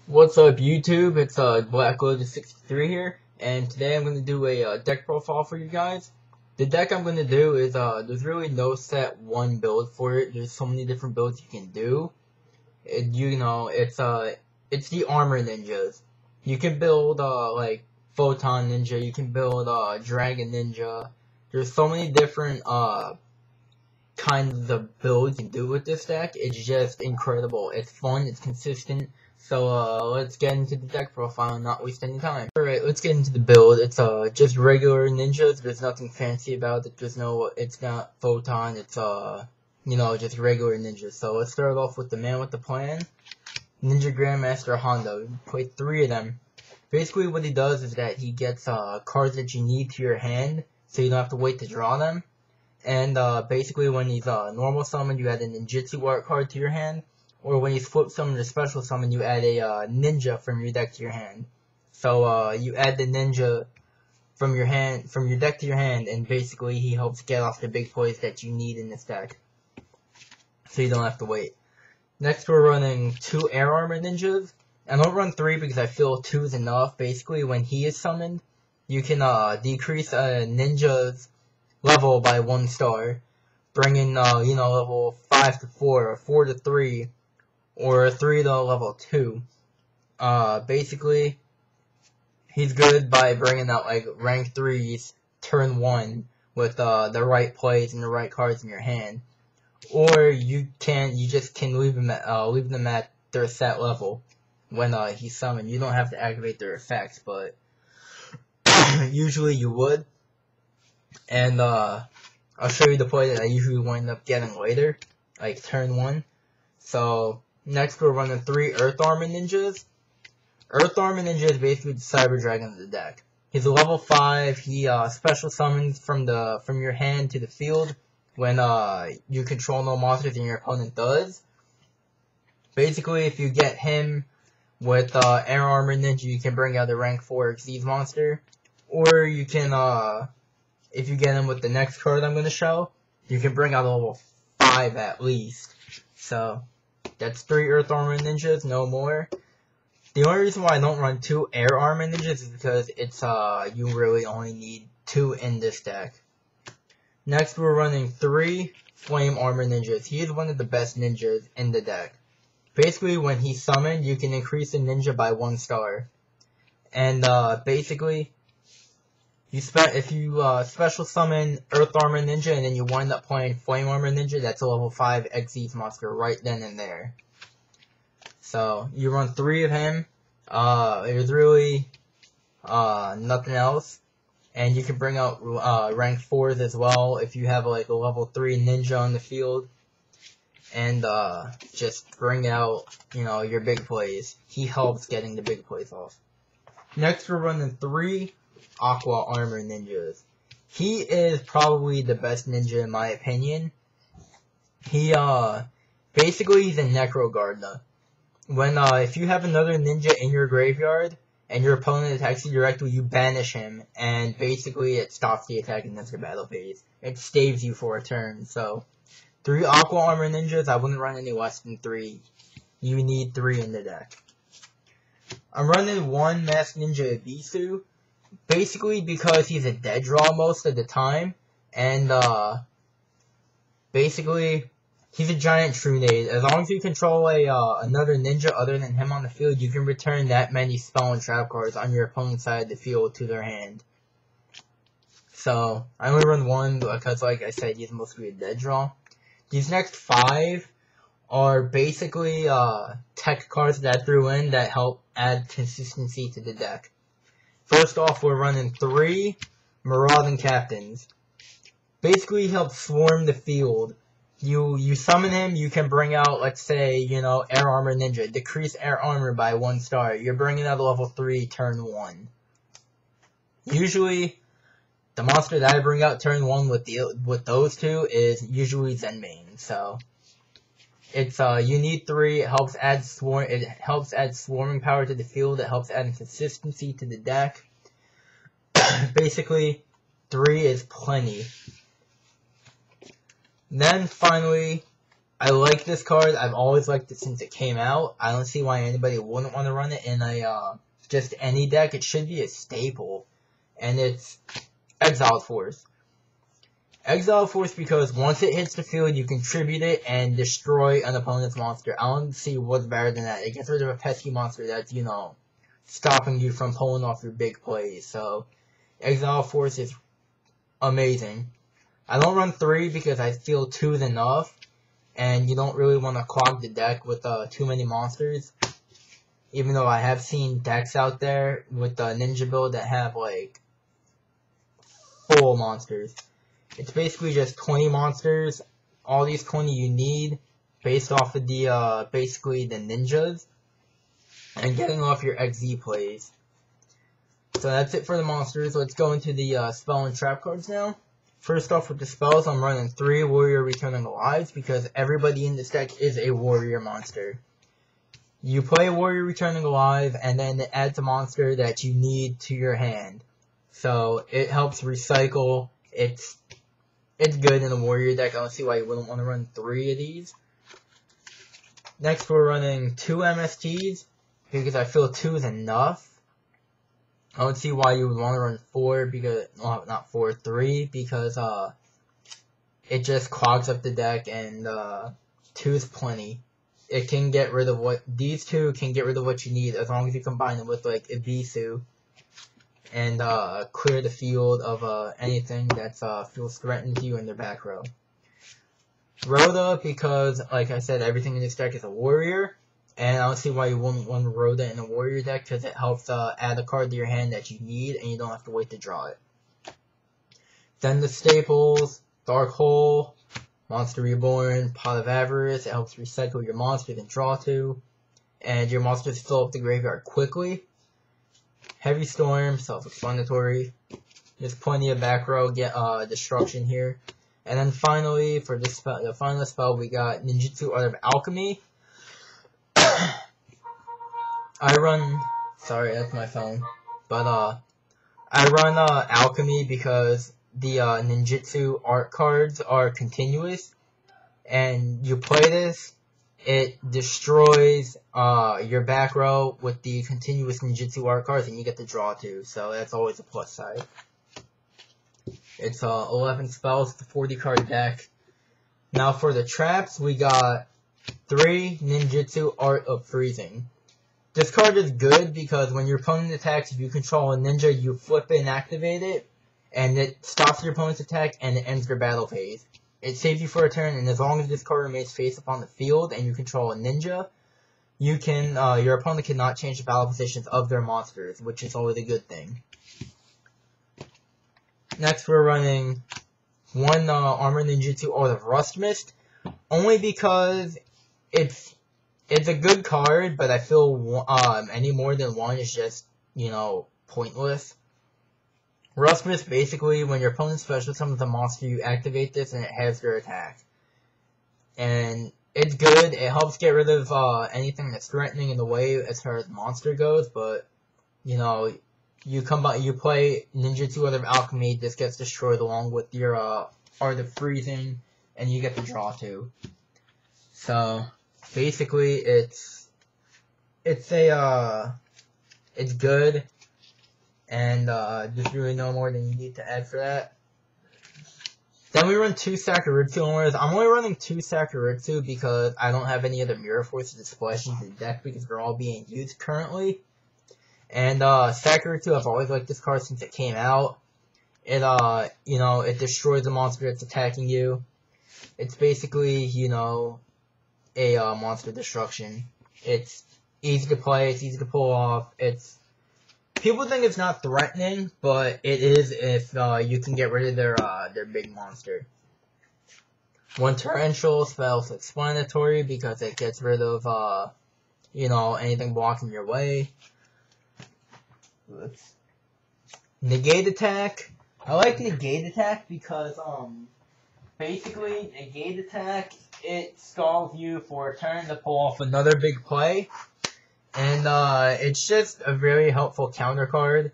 What's up YouTube? It's BlackLotus63 here, and today I'm going to do a deck profile for you guys. The deck I'm going to do is, there's really no set one build for it. There's so many different builds you can do. It's the Armor Ninjas. You can build, like, Photon Ninja, you can build, Dragon Ninja. There's so many different, kinds of builds you can do with this deck. It's just incredible. It's fun, it's consistent. So let's get into the deck profile and not waste any time. Alright, let's get into the build. It's just regular ninjas. There's nothing fancy about it. It's not Photon. It's just regular ninjas. So let's start off with the man with the plan. Ninja Grandmaster Hondo. You play 3 of them. Basically what he does is that he gets cards that you need to your hand, so you don't have to wait to draw them. And basically when he's normal summon, you add a ninjutsu art card to your hand. Or when he's flip summon or special summon, you add a ninja from your deck to your hand. So you add the ninja from your deck to your hand, and basically he helps get off the big plays that you need in this deck, so you don't have to wait. Next, we're running 2 Air Armor Ninjas. I don't run 3 because I feel 2 is enough. Basically, when he is summoned, you can decrease a ninja's level by 1 star, bringing level 5 to 4 or 4 to 3. Or 3 to level 2. Basically, he's good by bringing out like rank 3s turn 1 with the right plays and the right cards in your hand. Or you just can leave them at their set level when he's summoned. You don't have to activate their effects, but usually you would. And I'll show you the play that I usually wind up getting later, like turn 1. So next, we're running 3 Earth Armor Ninjas. Earth Armor Ninja is basically the Cyber Dragon of the deck. He's a level 5. He special summons from your hand to the field when you control no monsters and your opponent does. Basically, if you get him with Air Armor Ninja, you can bring out a rank 4 Xyz monster. Or you can, if you get him with the next card I'm going to show, you can bring out a level 5 at least. So that's 3 Earth Armor Ninjas, no more. The only reason why I don't run 2 Air Armor Ninjas is because it's you really only need 2 in this deck. Next, we're running 3 Flame Armor Ninjas. He is one of the best ninjas in the deck. Basically, when he's summoned, you can increase the ninja by 1 star. And basically, if you special summon Earth Armor Ninja and then you wind up playing Flame Armor Ninja, that's a level 5 Xyz monster right then and there. So you run 3 of him. There's really nothing else. And you can bring out rank 4s as well if you have like a level 3 ninja on the field. And just bring out, your big plays. He helps getting the big plays off. Next, we're running 3 Aqua Armor Ninjas. He is probably the best ninja in my opinion. He basically he's a Necro Garda. When if you have another ninja in your graveyard and your opponent attacks you directly, you banish him, and basically it stops the attack against your battle phase. It staves you for a turn. So 3 Aqua Armor Ninjas, I wouldn't run any less than 3. You need 3 in the deck. I'm running 1 Masked Ninja Ibisu. Basically because he's a dead draw most of the time, and basically he's a giant Trunade. As long as you control another ninja other than him on the field, you can return that many spell and trap cards on your opponent's side of the field to their hand. So I only run 1 because, like I said, he's mostly a dead draw. These next 5 are basically tech cards that I threw in that help add consistency to the deck. First off, we're running 3 Marauding Captains. Basically, he helps swarm the field. You summon him, you can bring out, let's say, Air Armor Ninja. Decrease Air Armor by 1 star. You're bringing out a level 3 turn 1. Usually, the monster that I bring out turn 1 with those 2 is usually Zenbane. So it's you need 3. It helps add swarming power to the field. It helps add consistency to the deck. Basically, 3 is plenty. Then finally, I like this card. I've always liked it since it came out. I don't see why anybody wouldn't want to run it in a just any deck. It should be a staple, and it's Exile Force. Exile Force because once it hits the field, you can tribute it and destroy an opponent's monster. I don't see what's better than that. It gets rid of a pesky monster that's, you know, stopping you from pulling off your big plays. So, Exile Force is amazing. I don't run 3 because I feel 2 is enough, and you don't really want to clog the deck with too many monsters. Even though I have seen decks out there with the Ninja build that have, like, full monsters. It's basically just 20 monsters. All these 20 you need based off of the, basically the ninjas. And getting off your XZ plays. So that's it for the monsters. Let's go into the spell and trap cards now. First off with the spells, I'm running 3 Warrior Returning to Lives because everybody in this deck is a Warrior monster. You play Warrior Returning to Life and then it adds a monster that you need to your hand. So it helps recycle. It's good in a Warrior deck. I don't see why you wouldn't want to run 3 of these. Next, we're running 2 MSTs because I feel 2 is enough. I don't see why you would want to run 4 because, well, not 4, 3 because it just clogs up the deck and 2 is plenty. It can get rid of these 2 can get rid of what you need as long as you combine them with like Ibisu. And clear the field of anything that feels threatened to you in their back row. Rhoda, because, like I said, everything in this deck is a warrior. And I don't see why you wouldn't want Rhoda in a warrior deck, because it helps add a card to your hand that you need, and you don't have to wait to draw it. Then the staples, Dark Hole, Monster Reborn, Pot of Avarice. It helps recycle your monsters and draw 2. And your monsters fill up the graveyard quickly. Heavy Storm, self-explanatory. There's plenty of back row destruction here. And then finally, for this spell, the final spell, we got Ninjutsu Art of Alchemy. Sorry, that's my phone. But, I run Alchemy because the Ninjutsu art cards are continuous. And you play this, it destroys your back row with the continuous ninjutsu art cards, and you get to draw 2, so that's always a plus side. It's 11 spells, it's a 40 card deck. Now for the traps, we got 3 Ninjutsu Art of Freezing. This card is good because when your opponent attacks, if you control a ninja, you flip it and activate it, and it stops your opponent's attack and it ends their battle phase. It saves you for a turn, and as long as this card remains face up on the field and you control a ninja, you can your opponent cannot change the battle positions of their monsters, which is always a good thing. Next, we're running 1 Armor Ninjutsu Art of Rust Mist, only because it's a good card, but I feel any more than 1 is just, you know, pointless. Rust Mist, basically, when your opponent special summons a monster, you activate this and it has their attack. And it's good, it helps get rid of anything that's threatening in the way as far as monster goes, but, you know, you play Ninjutsu Art of Alchemy, this gets destroyed along with your Art of Freezing, and you get to draw 2. So, basically, it's good. And there's really no more than you need to add for that. Then we run 2 Sakuritsu Owners. I'm only running 2 Sakuritsu because I don't have any other Mirror Forces to splash into the deck because they're all being used currently. And Sakuritsu, I've always liked this card since it came out. It you know, it destroys the monster that's attacking you. It's basically, you know, a monster destruction. It's easy to play, it's easy to pull off. People think it's not threatening, but it is if you can get rid of their big monster. 1 Torrential, self-explanatory because it gets rid of you know, anything blocking your way. Negate Attack. I like Negate Attack because basically Negate Attack, it stalls you for a turn to pull off another big play. And it's just a very helpful counter card.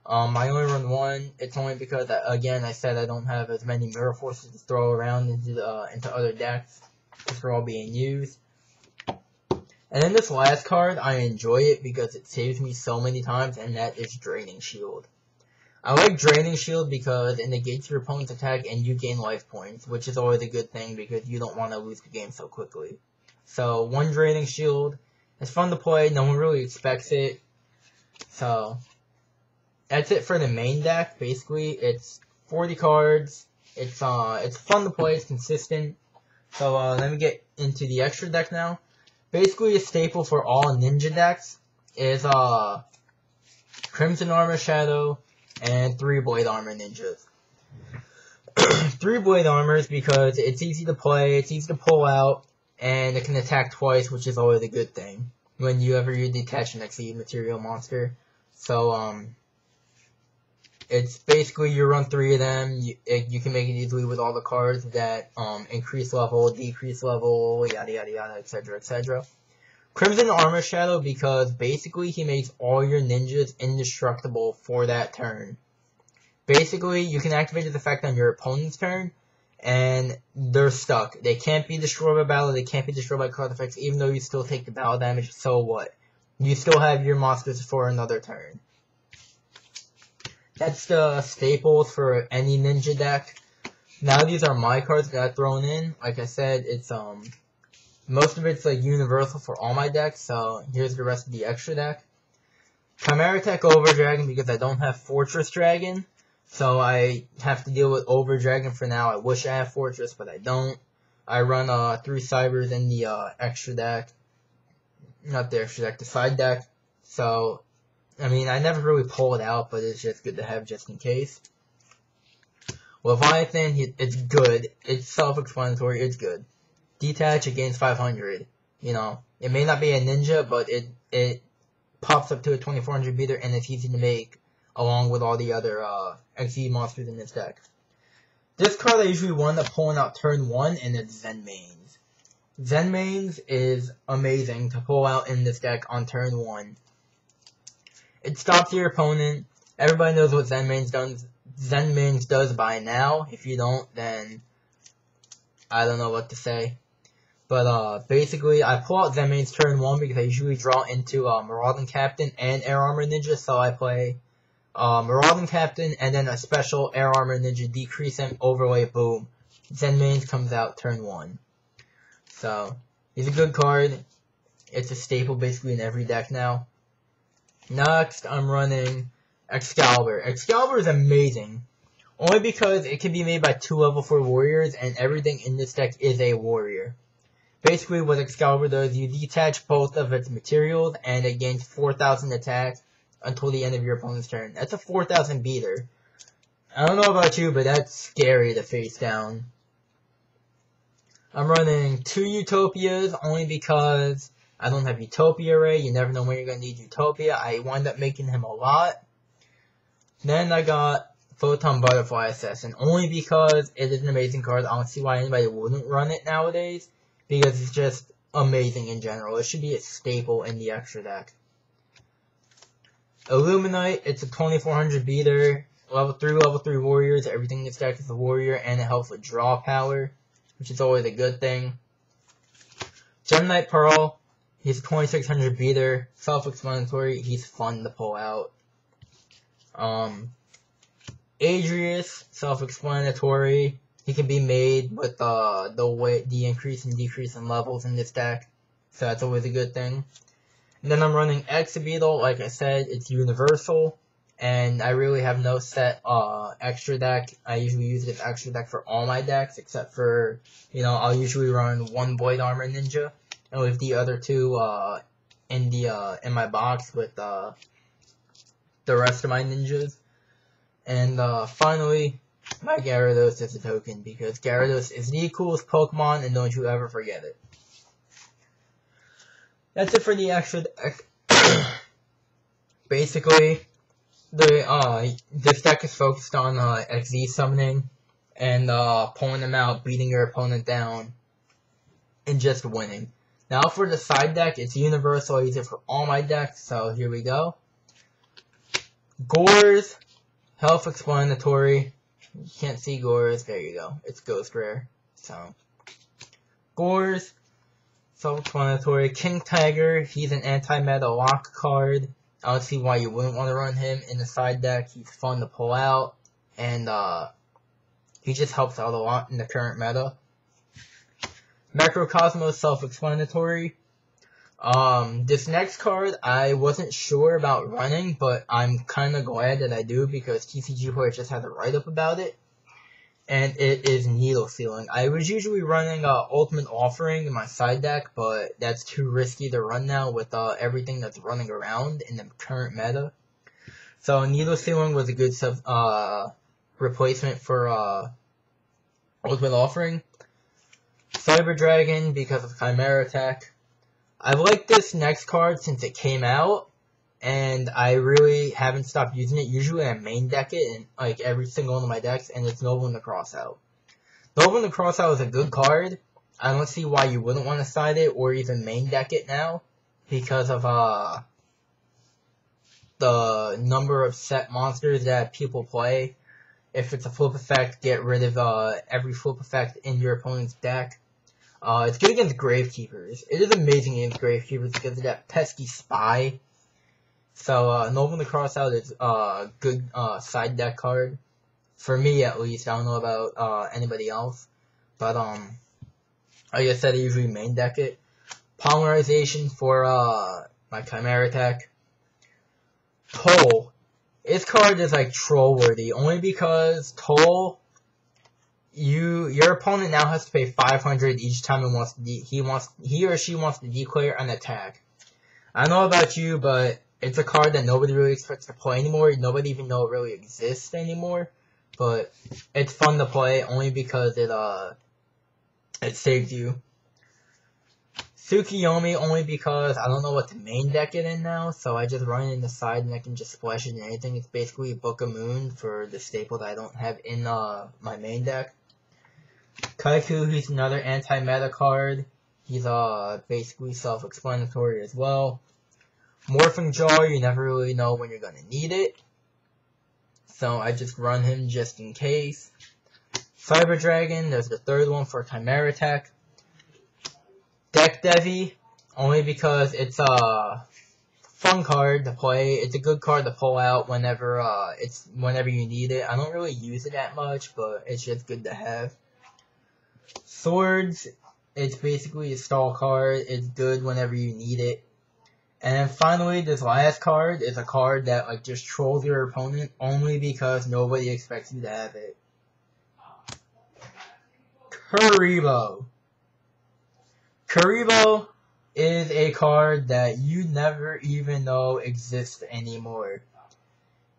I only run 1. It's only because, again, I said I don't have as many Mirror Forces to throw around into other decks. Just for all being used. And then this last card, I enjoy it because it saves me so many times, and that is Draining Shield. I like Draining Shield because it negates your opponent's attack and you gain life points, which is always a good thing because you don't want to lose the game so quickly. So, 1 Draining Shield. It's fun to play, no one really expects it. So, that's it for the main deck. Basically, it's 40 cards. It's fun to play, it's consistent. So, let me get into the extra deck now. Basically, a staple for all ninja decks is Crimson Armor Shadow and 3 Blade Armor Ninjas. 3 Blade Armors because it's easy to play, it's easy to pull out, and it can attack twice, which is always a good thing when you detach an Exceed material monster. So, it's basically you run 3 of them. You can make it easily with all the cards that increase level, decrease level, yada yada yada, etc. etc. Crimson Armor Shadow because basically he makes all your ninjas indestructible for that turn. Basically, you can activate his effect on your opponent's turn, and they're stuck. They can't be destroyed by battle, they can't be destroyed by card effects, even though you still take the battle damage, so what? You still have your monsters for another turn. That's the staples for any ninja deck. Now these are my cards that I've thrown in. Like I said, it's most of it's like universal for all my decks, so here's the rest of the extra deck. Chimera Tech Over Dragon because I don't have Fortress Dragon, so I have to deal with Over Dragon for now. I wish I had Fortress, but I don't. I run 3 Cybers in the extra deck. Not the extra deck, the side deck. So, I mean, I never really pull it out, but it's just good to have just in case. Leviathan, it's good. It's self-explanatory, it's good. Detach against 500. You know, it may not be a ninja, but it pops up to a 2400 beater, and it's easy to make, along with all the other XE monsters in this deck. This card I usually wind up pulling out turn 1, and it's Zenmaines. Zenmaines is amazing to pull out in this deck on turn 1. It stops your opponent. Everybody knows what Zenmaines does by now. If you don't, then I don't know what to say. But basically, I pull out Zenmaines turn 1 because I usually draw into Marauding Captain and Air Armor Ninja, so I play Marauding Captain and then a special Air Armor Ninja, decrease and overlay, boom. Zenmaines comes out turn 1. So, he's a good card. It's a staple basically in every deck now. Next, I'm running Excalibur. Excalibur is amazing, only because it can be made by 2 level 4 warriors, and everything in this deck is a warrior. Basically, what Excalibur does, you detach both of its materials, and it gains 4,000 attack until the end of your opponent's turn. That's a 4,000 beater. I don't know about you, but that's scary to face down. I'm running 2 Utopias, only because I don't have Utopia Ray. You never know when you're going to need Utopia. I wind up making him a lot. Then I got Photon Butterfly Assassin, only because it is an amazing card. I don't see why anybody wouldn't run it nowadays, because it's just amazing in general. It should be a staple in the extra deck. Illuminite, it's a 2400 beater, level 3 warriors. Everything in this deck is a warrior, and it helps with draw power, which is always a good thing. Gemini Pearl, he's a 2600 beater, self-explanatory, he's fun to pull out. Adrius, self-explanatory, he can be made with the increase and decrease in levels in this deck, so that's always a good thing. And then I'm running Exabeetle. Like I said, it's universal, and I really have no set extra deck. I usually use this extra deck for all my decks, except for, you know, I'll usually run 1 Blade Armor Ninja, and with the other 2 in my box with the rest of my ninjas. And finally, my Gyarados is a token, because Gyarados is the coolest Pokemon, and don't you ever forget it. That's it for the extra deck. Basically, this deck is focused on XZ summoning and pulling them out, beating your opponent down, and just winning. Now for the side deck, it's universal. I use it for all my decks, so here we go. Gores, self-explanatory. You can't see Gores. There you go. It's Ghost Rare. So, Scores, self-explanatory. King Tiger, he's an anti-meta lock card. I don't see why you wouldn't want to run him in the side deck. He's fun to pull out, and he just helps out a lot in the current meta. Macrocosmos, self-explanatory. This next card I wasn't sure about running, but I'm kind of glad that I do because TCG Player just had a write-up about it. And it is Needle Sealing. I was usually running Ultimate Offering in my side deck, but that's too risky to run now with everything that's running around in the current meta. So Needle Sealing was a good replacement for Ultimate Offering. Cyber Dragon because of Chimera Attack. I like this next card since it came out, and I really haven't stopped using it. Usually I main deck it in like every single one of my decks, and it's Noble in the Crossout. Noble in the Crossout is a good card. I don't see why you wouldn't want to side it or even main deck it now because of the number of set monsters that people play. If it's a flip effect, get rid of every flip effect in your opponent's deck. It's good against Gravekeepers. It is amazing against Gravekeepers because of that pesky spy. So, Noble in the Crossout is a good side deck card. For me, at least. I don't know about anybody else. But, like I said, I usually main deck it. Polymerization for my Chimera Attack. Toll. This card is like troll worthy, only because Toll, your opponent now has to pay 500 each time he or she wants to declare an attack. I don't know about you, but it's a card that nobody really expects to play anymore. Nobody even know it really exists anymore. But it's fun to play only because it saves you. Tsukiyomi only because I don't know what to main deck it in now, so I just run it in the side and I can just splash it in anything. It's basically Book of Moon for the staple that I don't have in my main deck. Kaiku, he's another anti-meta card. He's basically self-explanatory as well. Morphing Jar, you never really know when you're gonna need it, so I just run him just in case. Cyber Dragon, there's the third one for Chimera Attack. Deck Devi, only because it's a fun card to play. It's a good card to pull out whenever you need it. I don't really use it that much, but it's just good to have. Swords, it's basically a stall card. It's good whenever you need it. And then finally, this last card is a card that like just trolls your opponent only because nobody expects you to have it. Kuriboh. Kuriboh is a card that you never even know exists anymore.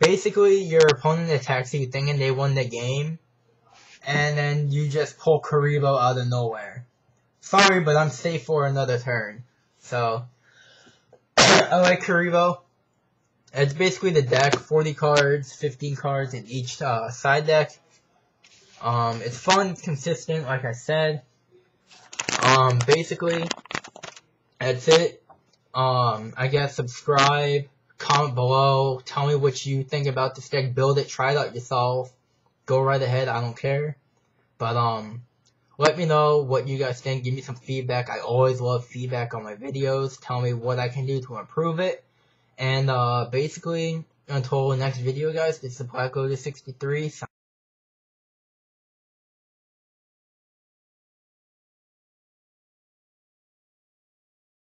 Basically, your opponent attacks you thinking they won the game, and then you just pull Kuriboh out of nowhere. Sorry, but I'm safe for another turn. So, I like Kuriboh. It's basically the deck, 40 cards, 15 cards in each side deck. It's fun, it's consistent, like I said. Basically, that's it. I guess subscribe, comment below, tell me what you think about this deck, build it, try it out yourself. Go right ahead, I don't care. But, let me know what you guys think, give me some feedback. I always love feedback on my videos. Tell me what I can do to improve it. And, basically, until the next video, guys, this is Black Lotus 63.